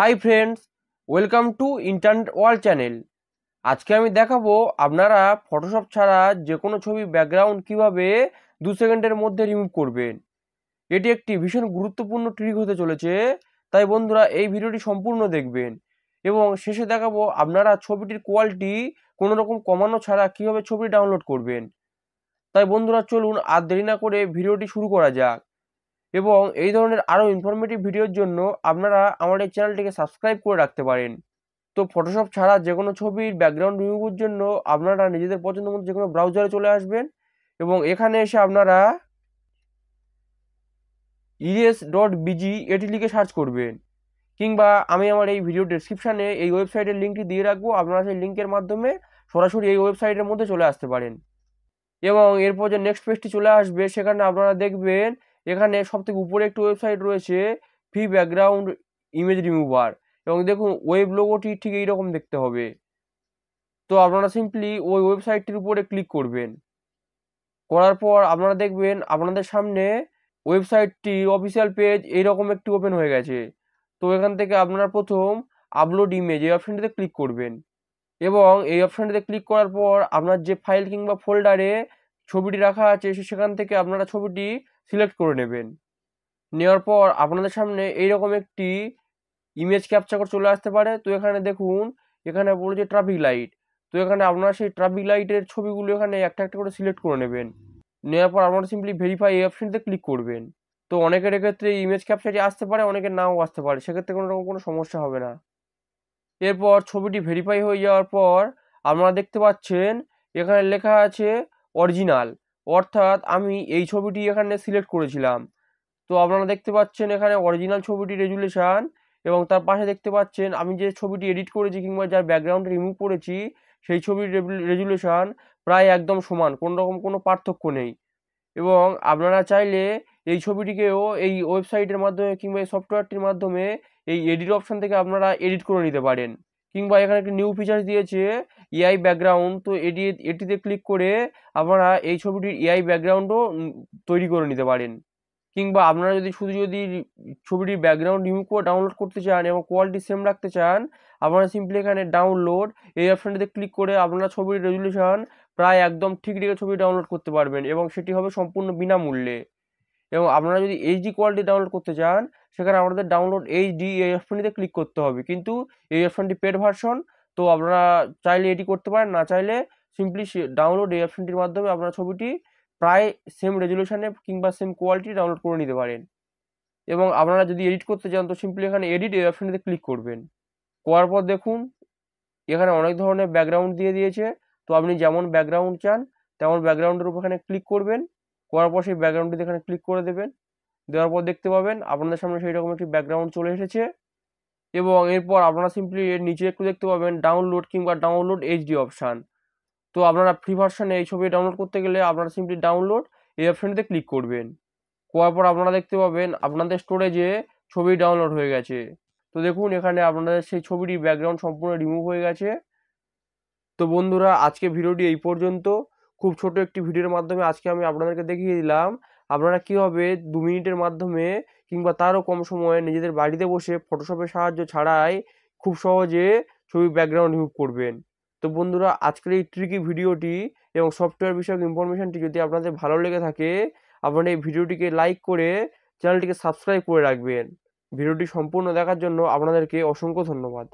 Hi friends, welcome to internet world channel. আজকে আমি দেখাবো আপনারা ফটোশপ ছাড়া যে কোনো ছবি ব্যাকগ্রাউন্ড কিভাবে 2 সেকেন্ডের মধ্যে রিমুভ করবেন। এটি একটি ভীষণ গুরুত্বপূর্ণ ট্রিক হতে চলেছে, তাই বন্ধুরা এই ভিডিওটি সম্পূর্ণ দেখবেন এবং শেষে দেখাবো আপনারা ছবিটির কোয়ালিটি কোনো রকম কমানো ছাড়া কিভাবে ছবি ডাউনলোড করবেন। তাই বন্ধুরা চলুন আর দেরি না করে ভিডিওটি শুরু করা যাক। এবং এই ধরনের আরও ইনফরমেটিভ ভিডিওর জন্য আপনারা আমার এই চ্যানেলটিকে সাবস্ক্রাইব করে রাখতে পারেন। তো ফটোশপ ছাড়া যে কোনো ছবির ব্যাকগ্রাউন্ড রিমুভের জন্য আপনারা নিজেদের পছন্দ মতো যে কোনো ব্রাউজারে চলে আসবেন এবং এখানে এসে আপনারা ies.bg এটি লিখে সার্চ করবেন, কিংবা আমি আমার এই ভিডিও ডেসক্রিপশানে এই ওয়েবসাইটের লিঙ্কটি দিয়ে রাখবো। আপনারা সেই লিঙ্কের মাধ্যমে সরাসরি এই ওয়েবসাইটের মধ্যে চলে আসতে পারেন এবং এরপর যে নেক্সট পেজটি চলে আসবে সেখানে আপনারা দেখবেন এখানে সবথেকে উপরে একটি ওয়েবসাইট রয়েছে, ফ্রি ব্যাকগ্রাউন্ড ইমেজ রিমুভার। এবং দেখুন ওয়েব লোগোটি ঠিক এইরকম দেখতে হবে। তো আপনারা সিম্পলি ওই ওয়েবসাইটটির উপরে ক্লিক করবেন। করার পর আপনারা দেখবেন আপনাদের সামনে ওয়েবসাইটটির অফিসিয়াল পেজ এইরকম একটি ওপেন হয়ে গেছে। তো এখান থেকে আপনারা প্রথম আপলোড ইমেজ এই অপশানটিতে ক্লিক করবেন এবং এই অপশানটিতে ক্লিক করার পর আপনার যে ফাইল কিংবা ফোল্ডারে ছবিটি রাখা আছে সেখান থেকে আপনারা ছবিটি সিলেক্ট করে নেবেন। নেওয়ার পর আপনাদের সামনে এইরকম একটি ইমেজ ক্যাপচার করে চলে আসতে পারে। তো এখানে দেখুন এখানে বলেছে ট্রাফিক লাইট। তো এখানে আপনারা সেই ট্রাফিক লাইটের ছবিগুলো এখানে একটা একটা করে সিলেক্ট করে নেবেন। নেওয়ার পর আপনারা সিম্পলি ভেরিফাই এই অপশনটিতে ক্লিক করবেন। তো অনেকের ক্ষেত্রে ইমেজ ক্যাপচারটি আসতে পারে, অনেকের নাও আসতে পারে, সেক্ষেত্রে কোনো রকম কোনো সমস্যা হবে না। এরপর ছবিটি ভেরিফাই হয়ে যাওয়ার পর আপনারা দেখতে পাচ্ছেন এখানে লেখা আছে অরিজিনাল, অর্থাৎ আমি এই ছবিটি এখানে সিলেক্ট করেছিলাম। তো আপনারা দেখতে পাচ্ছেন এখানে অরিজিনাল ছবিটির রেজুলেশন এবং তার পাশে দেখতে পাচ্ছেন আমি যে ছবিটি এডিট করেছি কিংবা যার ব্যাকগ্রাউন্ড রিমুভ করেছি সেই ছবির রেজুলেশন প্রায় একদম সমান, কোনো রকম কোনো পার্থক্য নেই। এবং আপনারা চাইলে এই ছবিটিকেও এই ওয়েবসাইটের মাধ্যমে কিংবা এই সফটওয়্যারটির মাধ্যমে এই এডিট অপশন থেকে আপনারা এডিট করে নিতে পারেন। কিংবা এখানে একটি নিউ ফিচার দিয়েছে এআই ব্যাকগ্রাউন্ড। তো এটিতে ক্লিক করে আপনারা এই ছবিটির এআই ব্যাকগ্রাউন্ডও তৈরি করে নিতে পারেন। কিংবা আপনারা যদি ছবিটির ব্যাকগ্রাউন্ড রিমুভ করে ডাউনলোড করতে চান এবং কোয়ালিটি সেম রাখতে চান, আপনারা সিম্পলি এখানে ডাউনলোড এই অপশনটিতে ক্লিক করে আপনারা ছবির রেজুলেশন প্রায় একদম ঠিক রেখে ছবি ডাউনলোড করতে পারবেন এবং সেটি হবে সম্পূর্ণ বিনামূল্যে। এবং আপনারা যদি এইচডি কোয়ালিটি ডাউনলোড করতে চান সেখানে আপনাদের ডাউনলোড এইচডি এই অপশনটিতে ক্লিক করতে হবে, কিন্তু এই অপশনটি পেড ভার্সন। তো আপনারা চাইলে এটি করতে পারেন, না চাইলে সিম্পলি ডাউনলোড এই অপশনটির মাধ্যমে আপনারা ছবিটি প্রায় সেম রেজুলেশনে কিংবা সেম কোয়ালিটি ডাউনলোড করে নিতে পারেন। এবং আপনারা যদি এডিট করতে চান তো সিম্পলি এখানে এডিট এই অপশনটিতে ক্লিক করবেন। করার পর দেখুন এখানে অনেক ধরনের ব্যাকগ্রাউন্ড দিয়ে দিয়েছে। তো আপনি যেমন ব্যাকগ্রাউন্ড চান তেমন ব্যাকগ্রাউন্ডের উপর এখানে ক্লিক করবেন। করার পর সেই ব্যাকগ্রাউন্ডটি এখানে ক্লিক করে দেবেন। দেওয়ার পর দেখতে পাবেন আপনাদের সামনে সেই রকম একটি ব্যাকগ্রাউন্ড চলে এসেছে। এবং এরপর আপনারা সিম্পলি এর নিচে একটু দেখতে পাবেন ডাউনলোড কিংবা ডাউনলোড এইচডি অপশান। তো আপনারা ফ্রি ভার্সনে এই ছবি ডাউনলোড করতে গেলে আপনারা সিম্পলি ডাউনলোড এই অপশনটিতে ক্লিক করবেন। করার পর আপনারা দেখতে পাবেন আপনাদের স্টোরেজে ছবি ডাউনলোড হয়ে গেছে। তো দেখুন এখানে আপনাদের সেই ছবিটির ব্যাকগ্রাউন্ড সম্পূর্ণ রিমুভ হয়ে গেছে। তো বন্ধুরা আজকে ভিডিওটি এই পর্যন্ত। খুব ছোট একটি ভিডিওর মাধ্যমে আজকে আমি আপনাদেরকে দেখিয়ে দিলাম আপনারা কীভাবে 2 মিনিটের মাধ্যমে কিংবা তারও কম সময়ে নিজেদের বাড়িতে বসে ফটোশপের সাহায্য ছাড়াই খুব সহজে ছবির ব্যাকগ্রাউন্ড রিমুভ করবেন। তো বন্ধুরা আজকের এই ট্রিকি ভিডিওটি এবং সফটওয়্যার বিষয়ক ইনফরমেশনটি যদি আপনাদের ভালো লেগে থাকে আপনারা এই ভিডিওটিকে লাইক করে চ্যানেলটিকে সাবস্ক্রাইব করে রাখবেন। ভিডিওটি সম্পূর্ণ দেখার জন্য আপনাদেরকে অসংখ্য ধন্যবাদ।